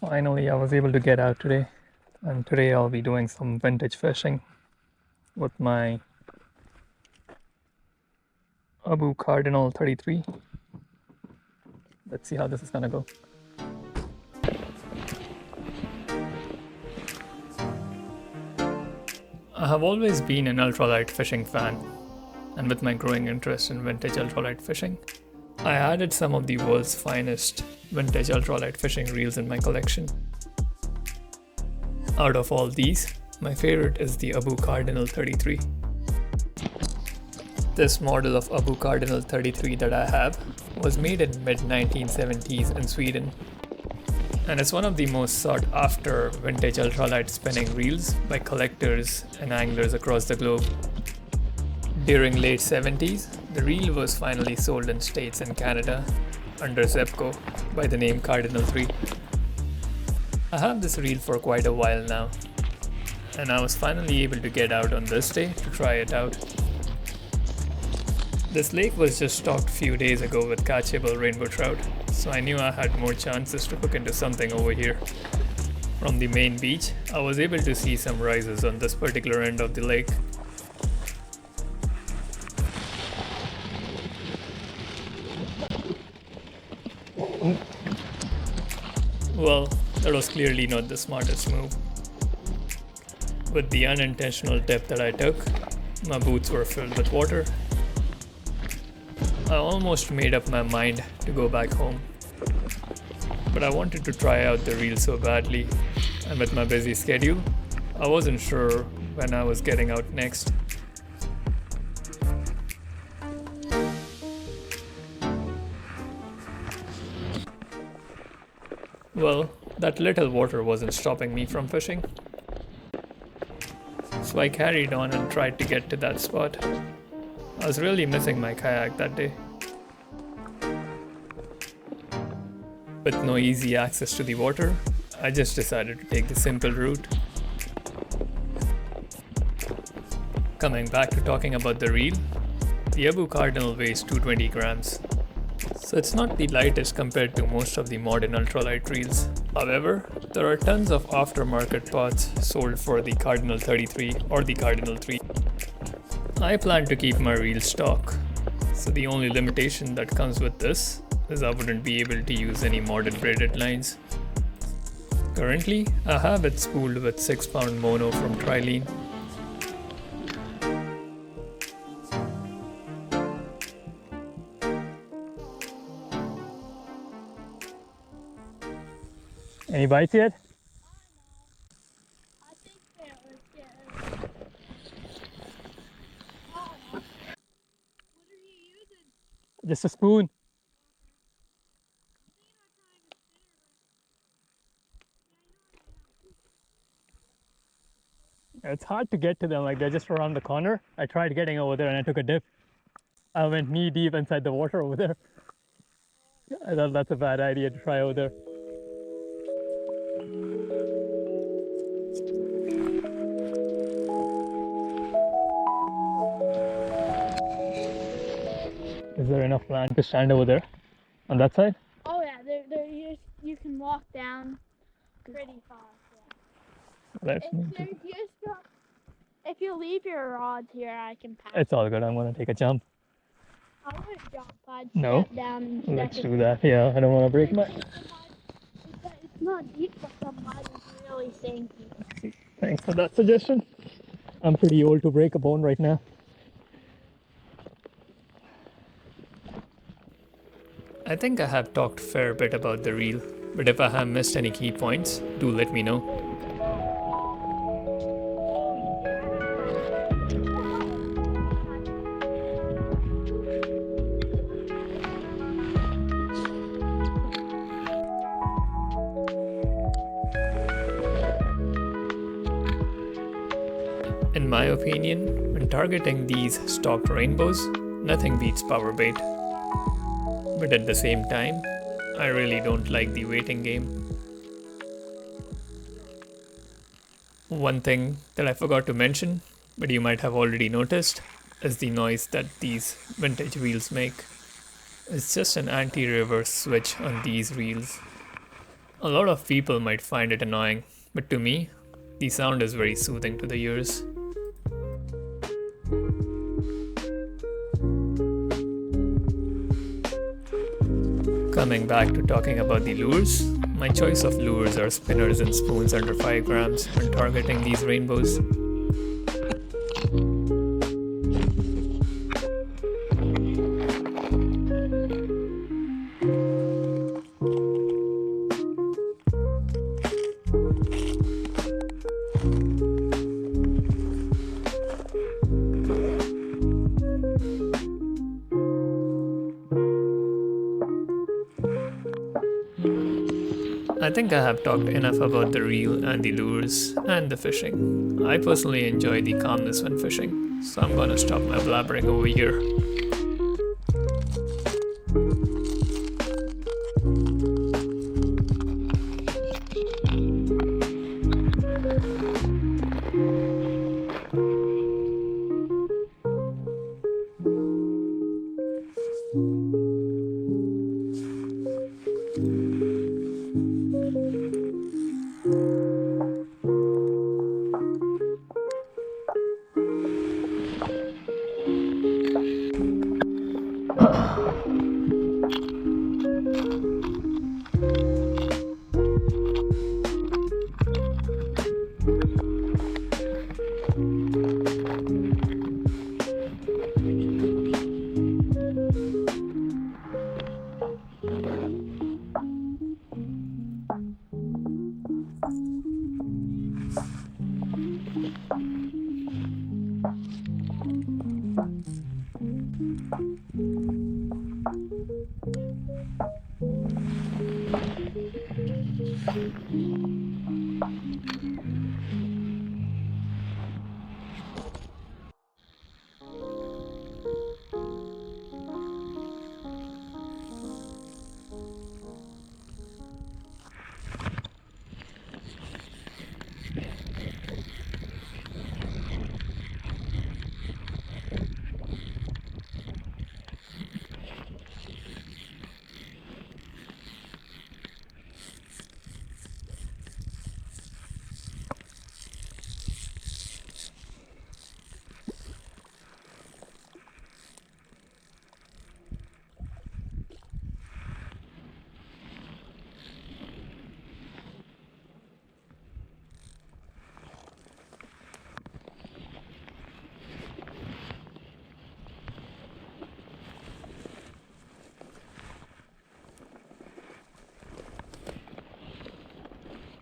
Finally, I was able to get out today, and today I'll be doing some vintage fishing with my ABU Cardinal 33. Let's see how this is gonna go. I have always been an ultralight fishing fan, and with my growing interest in vintage ultralight fishing, I added some of the world's finest vintage ultralight fishing reels in my collection. Out of all these, my favorite is the ABU Cardinal 33. This model of ABU Cardinal 33 that I have was made in mid-1970s in Sweden, and it's one of the most sought after vintage ultralight spinning reels by collectors and anglers across the globe. During late 70s, the reel was finally sold in States and Canada under Zebco by the name Cardinal 3. I have this reel for quite a while now, and I was finally able to get out on this day to try it out. This lake was just stocked few days ago with catchable rainbow trout, so I knew I had more chances to hook into something over here. From the main beach, I was able to see some rises on this particular end of the lake. Well, that was clearly not the smartest move. With the unintentional dip that I took, my boots were filled with water. I almost made up my mind to go back home, but I wanted to try out the reel so badly, and with my busy schedule, I wasn't sure when I was getting out next. Well, that little water wasn't stopping me from fishing, so I carried on and tried to get to that spot. I was really missing my kayak that day. With no easy access to the water, I just decided to take the simple route. Coming back to talking about the reel, the ABU Cardinal weighs 220 grams, so it's not the lightest compared to most of the modern ultralight reels. However, there are tons of aftermarket parts sold for the Cardinal 33 or the Cardinal 3. I plan to keep my reel stock, so the only limitation that comes with this is I wouldn't be able to use any modern braided lines. Currently, I have it spooled with 6-pound mono from Trilene. Any bites yet? I think there was good. Oh. What are you using? Just a spoon. It's hard to get to them, like they're just around the corner. I tried getting over there and I took a dip. I went knee deep inside the water over there. I thought that's a bad idea to try over there. Is there enough land to stand over there on that side? Oh yeah, you can walk down pretty far. Let's If you leave your rods here, I can pass. It's all good. I'm gonna take a jump. I want to jump. I'd No. step down and Let's step do that. Yeah, I don't want to break my. It's not deep, but the mud is really stinky. Thanks for that suggestion. I'm pretty old to break a bone right now. I think I have talked a fair bit about the reel, but if I have missed any key points, do let me know. In my opinion, when targeting these stocked rainbows, nothing beats power bait. But at the same time, I really don't like the waiting game. One thing that I forgot to mention, but you might have already noticed, is the noise that these vintage reels make. It's just an anti-reverse switch on these reels. A lot of people might find it annoying, but to me, the sound is very soothing to the ears. Coming back to talking about the lures, my choice of lures are spinners and spoons under 5 grams when targeting these rainbows. I think I have talked enough about the reel and the lures and the fishing. I personally enjoy the calmness when fishing, so I'm gonna stop my blabbering over here.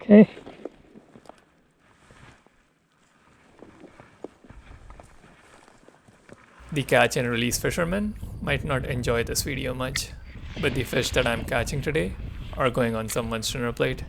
Okay. The catch and release fishermen might not enjoy this video much, but the fish that I'm catching today are going on someone's dinner plate.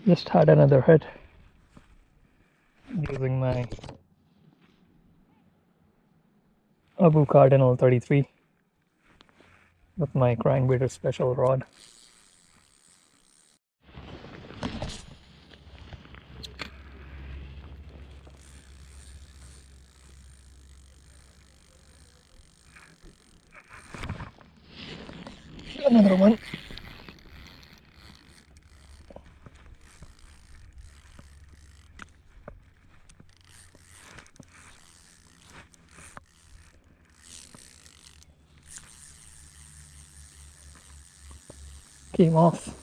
Just had another hit using my ABU Cardinal 33 with my crankbaiter special rod. Another one. Came off.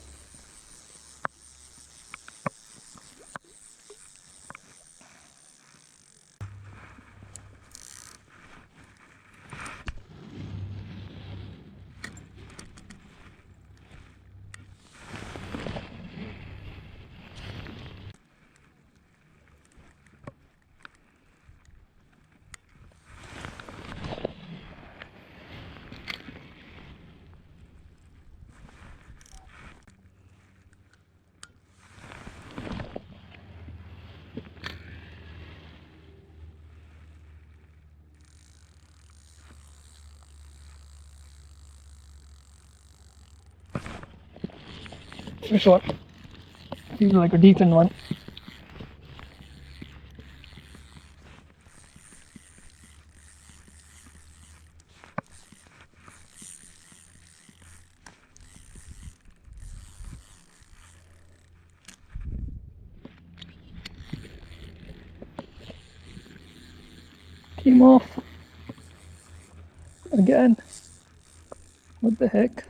fish one. Feels like a decent one. Came off again. What the heck?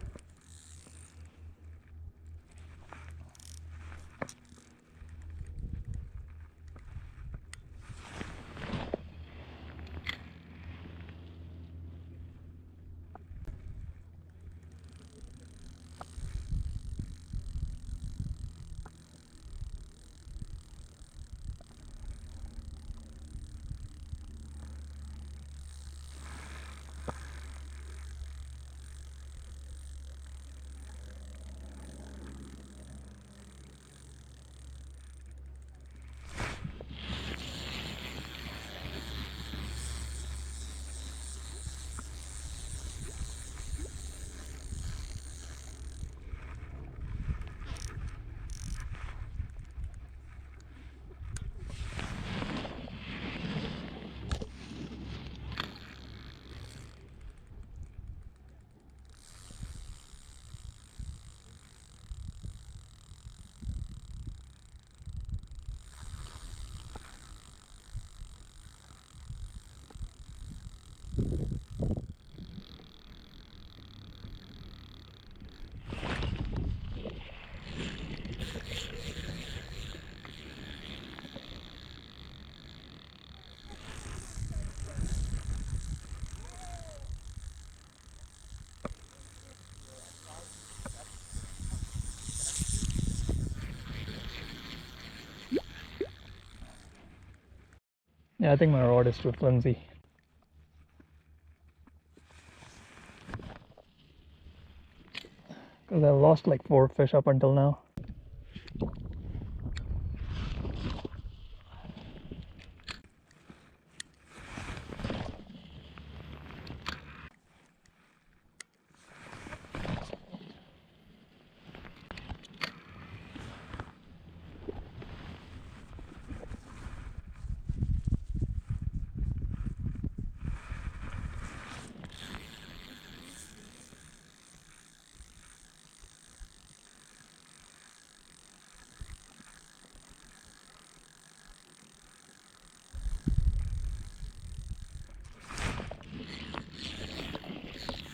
Yeah, I think my rod is too flimsy. Because I've lost like 4 fish up until now.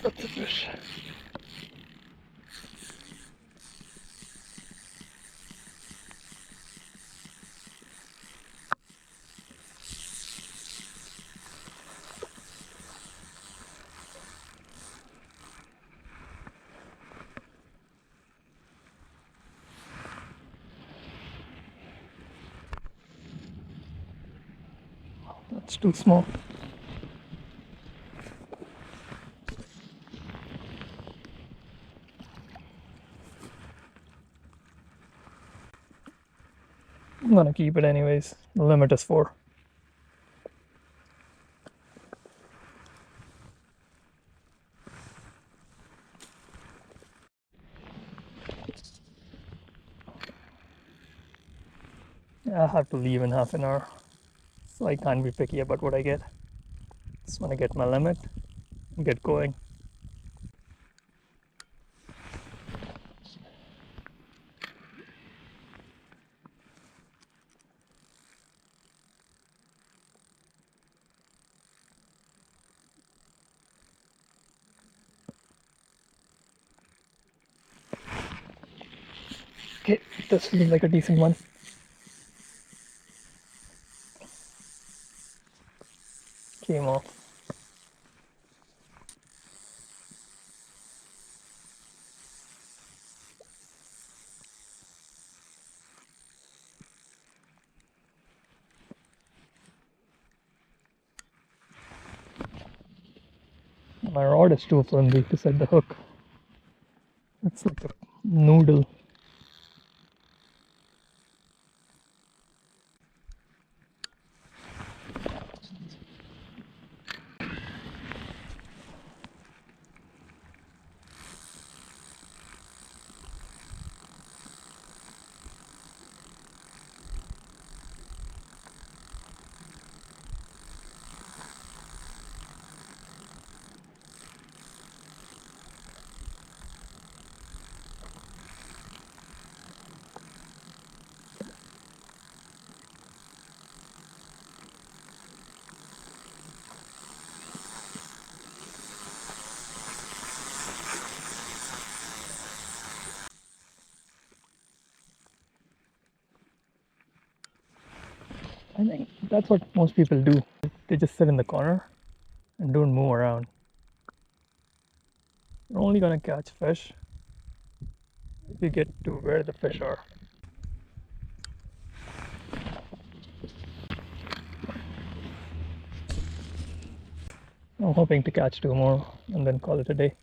That's a fish. That's too small. I'm gonna keep it anyways. The limit is 4. I have to leave in half an hour, so I can't be picky about what I get. Just want to get my limit and get going. Okay, this feels like a decent one. Came off. My rod is too flimsy to set the hook. It's like a noodle. I think that's what most people do. They just sit in the corner and don't move around. You're only gonna catch fish if you get to where the fish are. I'm hoping to catch 2 more and then call it a day.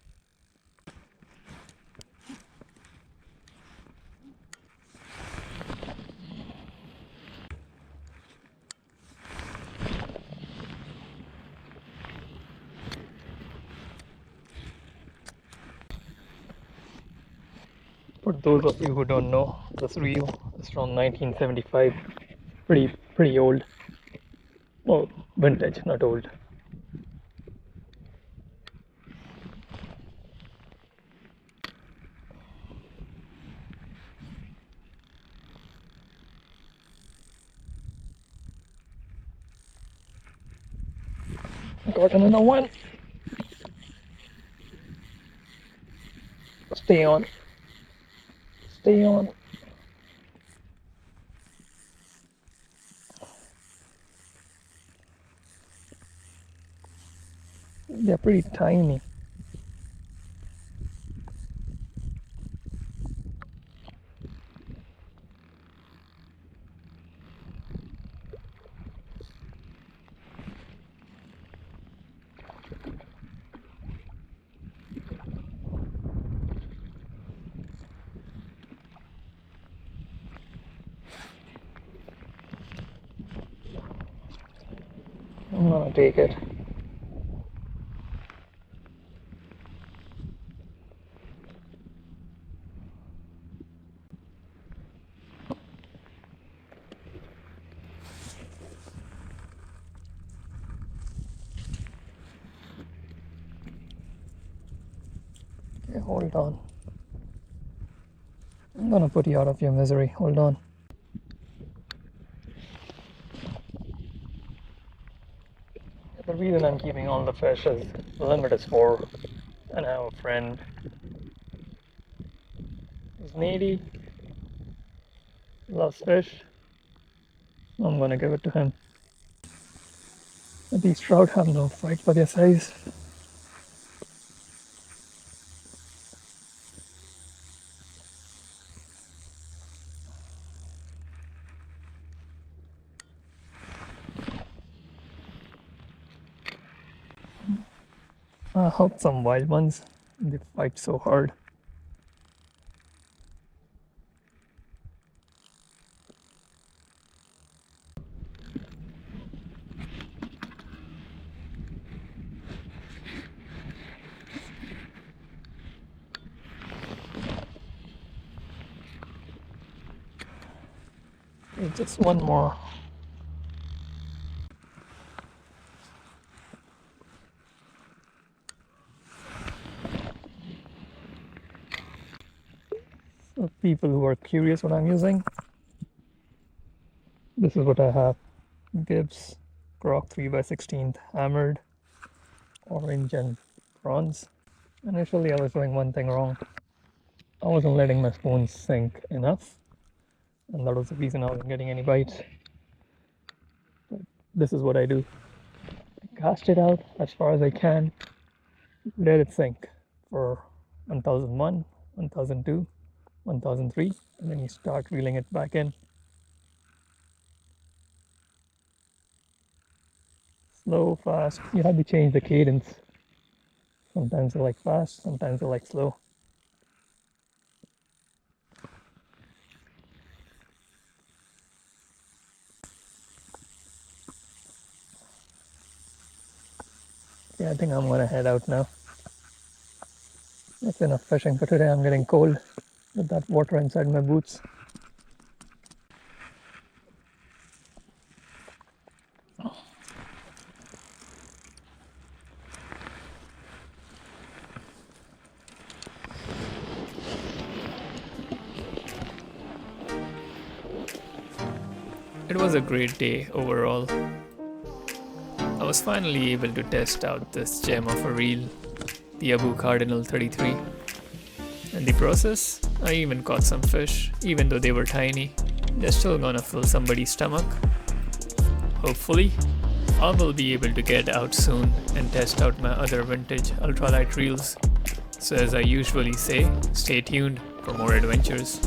For those of you who don't know, this reel is from 1975. Pretty old. Well, vintage, not old. Got another one. Stay on. Stay on. They're pretty tiny. I'm gonna take it. Okay, hold on. I'm gonna put you out of your misery. Hold on. The reason I'm keeping all the fish is the limit is 4, and I have a friend who's needy, loves fish. I'm gonna give it to him. But these trout have no fight for their size. I hope some wild ones, they fight so hard. Okay, just one more. So people who are curious what I'm using, this is what I have. Gibbs Croc 3x16 hammered, orange and bronze. Initially I was doing one thing wrong. I wasn't letting my spoon sink enough, and that was the reason I wasn't getting any bites. But this is what I do. I cast it out as far as I can, let it sink for 1001, 1002, 1003, and then you start reeling it back in. Slow, fast. You have to change the cadence. Sometimes I like fast, sometimes I like slow. Yeah, I think I'm gonna head out now. That's enough fishing for today. I'm getting cold with that water inside my boots. It was a great day overall. I was finally able to test out this gem of a reel, the ABU Cardinal 33. In the process, I even caught some fish, even though they were tiny. They're still gonna fill somebody's stomach. hopefully, I will be able to get out soon and test out my other vintage ultralight reels. So as I usually say, stay tuned for more adventures.